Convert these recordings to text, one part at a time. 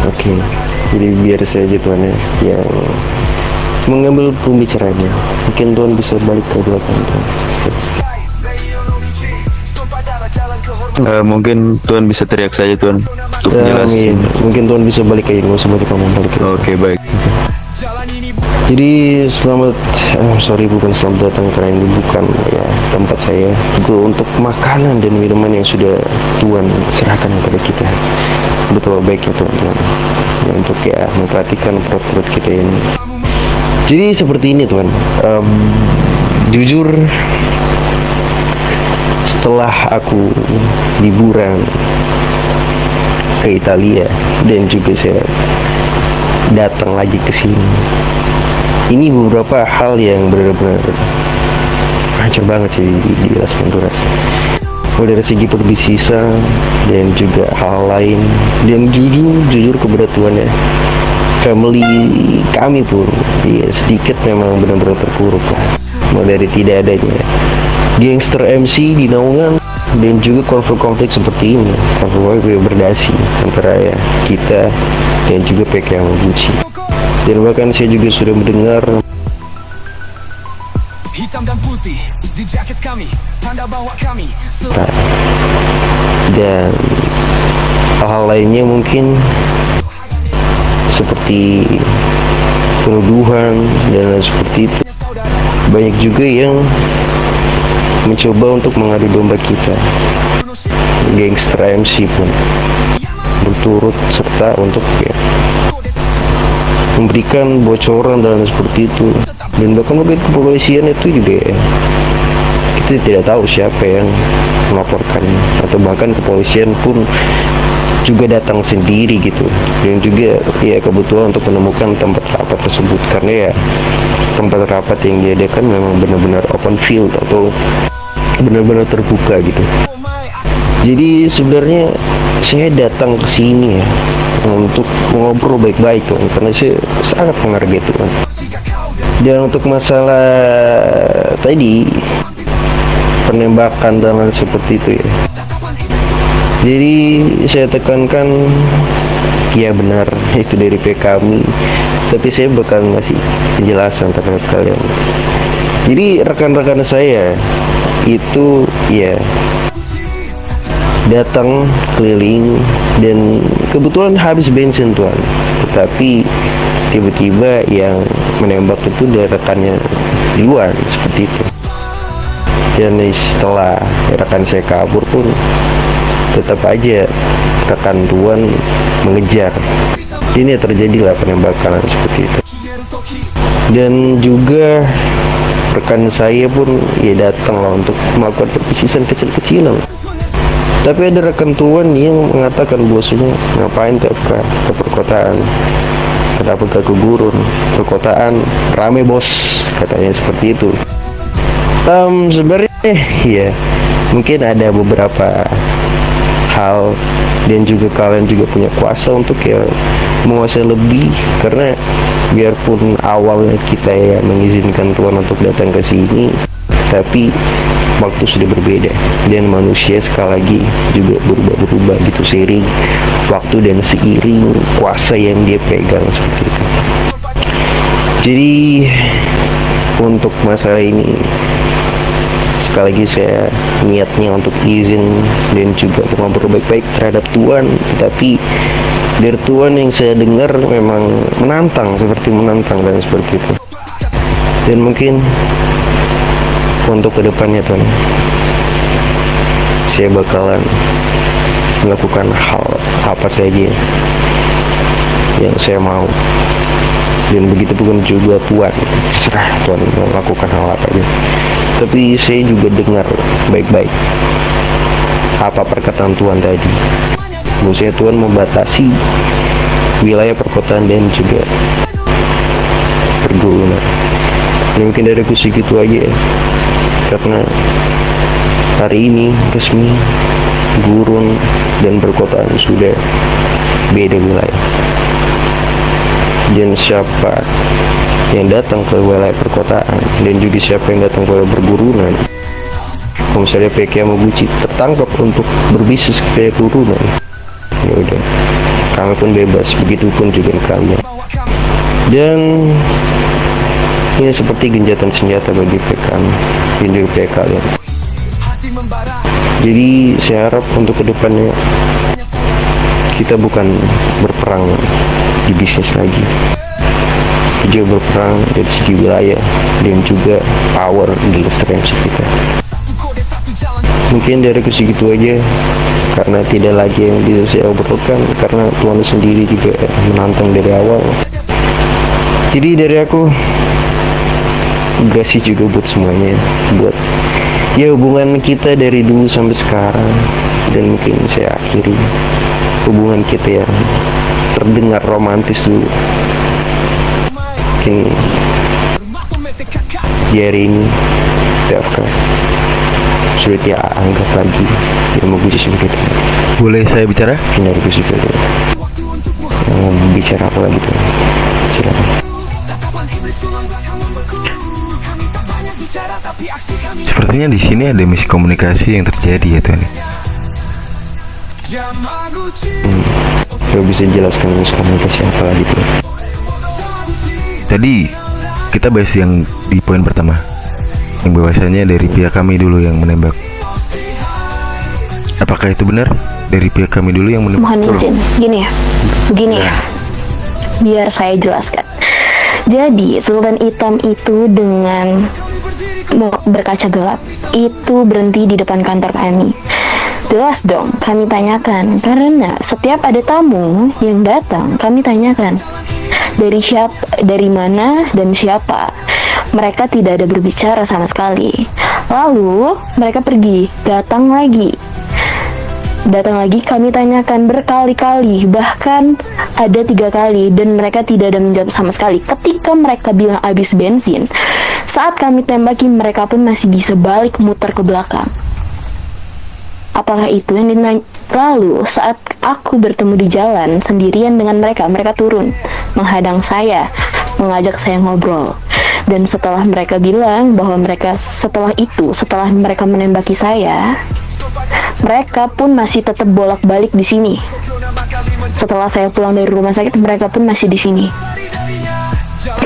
Oke, jadi biar saja Tuhan ya yang mengambil pembicaraannya. Mungkin Tuhan bisa balik ke belakang Tuhan. Mungkin Tuhan bisa teriak saja Tuhan untuk Amin. menjelaskan. Mungkin Tuhan bisa balik aja, nggak usah balik kamu balik. Oke, baik. Jadi bukan selamat datang, karena ini bukan ya tempat saya untuk makanan dan minuman yang sudah Tuhan serahkan kepada kita. Betul baiknya Tuhan ya, untuk ya memperhatikan perut-perut kita ini. Jadi seperti ini Tuhan, jujur setelah aku liburan ke Italia dan juga saya datang lagi ke sini, ini beberapa hal yang benar-benar hancur banget sih di Las Venturas. Mulai dari segi perbisnisan dan juga hal lain, dan jujur kepada Tuhan ya, family kami pun ya sedikit memang benar-benar terpuruk lah. Mulai dari tidak adanya gangster MC di naungan dan juga konflik-konflik seperti ini, konflik berdasi antara ya kita dan juga PK Yamaguchi. Dan bahkan saya juga sudah mendengar hitam dan putih di jaket kami, tanda bahwa kami dan hal-hal lainnya mungkin seperti penuduhan dan lain seperti itu. Banyak juga yang mencoba untuk mengadu domba kita. Gangster MC pun berturut serta untuk ya memberikan bocoran dan seperti itu. Dan bahkan mungkin kepolisian itu juga ya, kita tidak tahu siapa yang melaporkan, atau bahkan kepolisian pun juga datang sendiri gitu. Dan juga ya kebutuhan untuk menemukan tempat rapat tersebut, karena ya tempat rapat yang diadakan memang benar-benar open field atau benar-benar terbuka gitu. Jadi sebenarnya saya datang ke sini ya untuk ngobrol baik-baik Tuhan, karena saya sangat menghargai Tuhan. Dan untuk masalah tadi penembakan dan lain seperti itu ya, jadi saya tekankan ya benar itu dari kami, tapi saya bakal ngasih penjelasan terhadap kalian. Jadi rekan-rekan saya itu ya datang keliling dan kebetulan habis bensin Tuhan, tetapi tiba-tiba yang menembak itu dari rekannya di luar seperti itu. Dan setelah rekan saya kabur pun tetap aja rekan Tuhan mengejar. Ini terjadilah penembakan seperti itu. Dan juga rekan saya pun ya datang lah untuk melakukan perpisisan kecil-kecilan. Tapi ada rekan Tuhan yang mengatakan bosnya, ngapain ke perkotaan, kenapa ke gurun, perkotaan rame bos, katanya seperti itu. Sebenarnya ya mungkin ada beberapa hal, dan juga kalian juga punya kuasa untuk ya menguasai lebih, karena biarpun awalnya kita ya mengizinkan Tuhan untuk datang ke sini, tapi waktu sudah berbeda dan manusia sekali lagi juga berubah-berubah gitu seiring waktu dan seiring kuasa yang dia pegang seperti itu. Jadi untuk masalah ini sekali lagi saya niatnya untuk izin dan juga ngobrol baik-baik terhadap Tuhan, tetapi dari Tuhan yang saya dengar memang menantang dan seperti itu. Dan mungkin untuk kedepannya Tuhan, saya bakalan melakukan hal apa saja yang saya mau, dan begitu pun juga Tuhan, terserah Tuhan mau melakukan hal apa aja. Tapi saya juga dengar baik-baik apa perkataan Tuhan tadi, maksudnya Tuhan membatasi wilayah perkotaan dan juga pergumulan. Ini mungkin dari aku segitu aja ya, karena hari ini resmi gurun dan perkotaan sudah beda wilayah. Dan siapa yang datang ke wilayah perkotaan dan juga siapa yang datang ke wilayah pergurunan, kalau misalnya PK Yamaguchi tertangkap untuk berbisnis ke turunan, ya udah kami pun bebas, begitupun juga kalian. Dan ini seperti genjatan senjata bagi pihak kami dan juga pihak kalian. Hati membara, Jadi saya harap untuk kedepannya kita bukan berperang di bisnis lagi, kita juga berperang dari segi wilayah dan juga power gangster kita. satu kode satu jalan. Mungkin dari aku segitu aja, karena tidak lagi yang bisa saya obrolkan, karena Tuhan sendiri juga menantang dari awal. Jadi dari aku, kasih juga buat semuanya, buat ya hubungan kita dari dulu sampai sekarang. Dan mungkin saya akhiri hubungan kita yang terdengar romantis dulu. Mungkin Rumahku metek kakak. di hari ini TFK sudah tidak anggap lagi yang mau kita. Boleh saya bicara? Benar gue juga tuh. Waktu untukmu. Mau bicara apa lagi tuh? Silakan. Tatapan iblis tulang belakang membeku. Kami tak banyak bicara tapi aksi kami. Sepertinya di sini ada miskomunikasi yang terjadi ya Tuan. Yamaguchi. Gak bisa jelaskan miskomunikasi apa lagi tuh? Tadi kita bahas yang di poin pertama, yang bahwasanya dari pihak kami dulu yang menembak. Apakah itu benar? Dari pihak kami dulu yang menembak? Mohon izin, begini ya, biar saya jelaskan. Jadi Sultan Hitam itu dengan berkaca gelap itu berhenti di depan kantor kami. Jelas dong, kami tanyakan, karena setiap ada tamu yang datang, kami tanyakan dari siapa, dari mana, dan siapa. Mereka tidak ada berbicara sama sekali. Lalu mereka pergi, datang lagi, kami tanyakan berkali-kali, bahkan ada 3 kali, dan mereka tidak ada menjawab sama sekali. Ketika mereka bilang habis bensin, saat kami tembaki, mereka pun masih bisa balik muter ke belakang. Apakah itu yang dinanya? Lalu saat aku bertemu di jalan sendirian dengan mereka, mereka turun menghadang saya, mengajak saya ngobrol. Dan setelah mereka bilang bahwa setelah mereka menembaki saya, mereka pun masih tetap bolak-balik di sini. Setelah saya pulang dari rumah sakit, mereka pun masih di sini.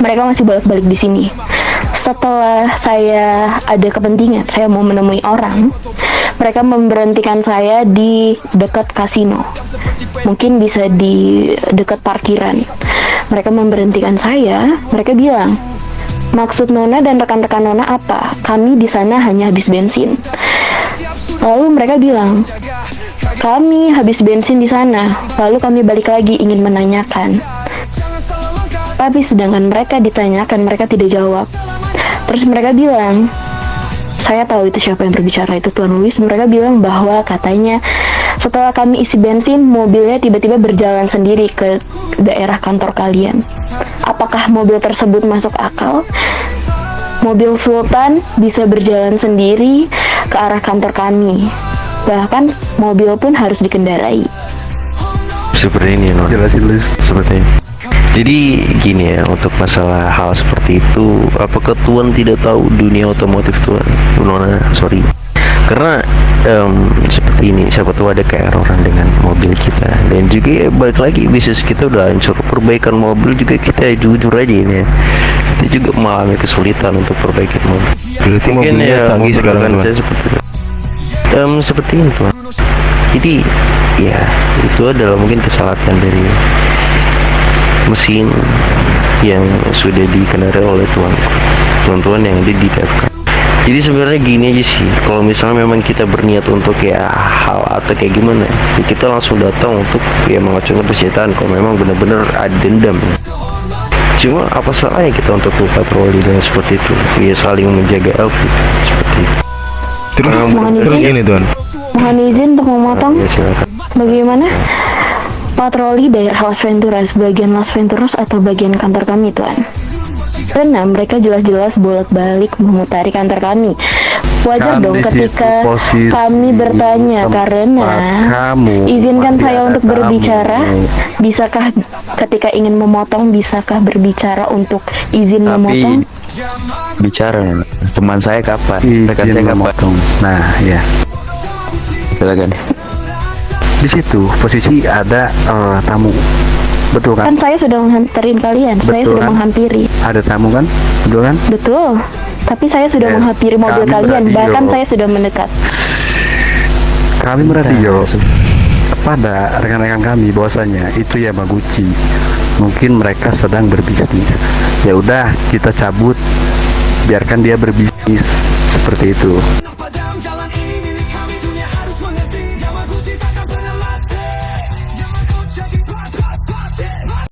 Mereka masih bolak-balik di sini. Setelah saya ada kepentingan, saya mau menemui orang, mereka memberhentikan saya di dekat kasino. Mungkin bisa di dekat parkiran. Mereka memberhentikan saya, mereka bilang, maksud Nona dan rekan-rekan Nona apa? Kami di sana hanya habis bensin. Lalu mereka bilang, kami habis bensin di sana. Lalu kami balik lagi ingin menanyakan. Tapi sedangkan mereka ditanyakan, mereka tidak jawab. Terus mereka bilang, saya tahu itu siapa yang berbicara, itu Tuan Luis. Mereka bilang bahwa katanya setelah kami isi bensin, mobilnya tiba-tiba berjalan sendiri ke daerah kantor kalian. Apakah mobil tersebut masuk akal? Mobil Sultan bisa berjalan sendiri ke arah kantor kami. Bahkan mobil pun harus dikendarai. Seperti ini, Nona. Jelasin Luis. Seperti ini. Jadi gini ya, untuk masalah hal seperti itu, apakah Tuan tidak tahu dunia otomotif Tuan? Nona, sorry. Karena seperti ini, siapa tahu ada keeroran dengan mobil kita. Dan juga ya, balik lagi, bisnis kita udah hancur. Perbaikan mobil juga kita jujur aja ini ya, kita juga mengalami kesulitan untuk perbaikan mobil. Berarti Mungkin mobilnya canggih sekarang mobil Tuan. saya seperti itu. Seperti ini Tuan. Jadi ya itu adalah mungkin kesalahan dari mesin yang sudah dikendarai oleh tuan-tuan yang ada di TFK. Jadi sebenarnya gini aja sih, kalau misalnya memang kita berniat untuk ya hal atau kayak gimana, ya kita langsung datang untuk ya mengacungkan persenjataan kalau memang benar-benar ada dendam. Cuma apa salahnya kita untuk patroli dan seperti itu, ya saling menjaga outfit seperti itu. Terus ini Tuan. Mohon izin untuk memotong. Ya, silakan. Bagaimana patroli daerah Las Venturas, bagian Las Venturas atau bagian kantor kami, Tuan? Karena mereka jelas-jelas bolak-balik memutari kantor kami. Wajar Kan dong di ketika situ posisi kami bertanya, tempat karena kamu izinkan masih saya ada untuk tamu. berbicara. Bisakah ketika ingin memotong, bisakah berbicara untuk izin memotong? Bicara teman saya kapan? Rekan saya kapan? Nah ya, silakan. Di situ posisi ada tamu, betul kan? Kan saya sudah menghantarin kalian, saya Betul sudah kan? menghampiri. Ada tamu kan, betul kan? Betul. Tapi saya sudah Ya, menghampiri mobil kami kalian, beradio. bahkan saya sudah mendekat. Kami meradio kepada rekan-rekan kami bahwasanya itu Yamaguchi, mungkin mereka sedang berbisnis. Ya udah, kita cabut, biarkan dia berbisnis seperti itu.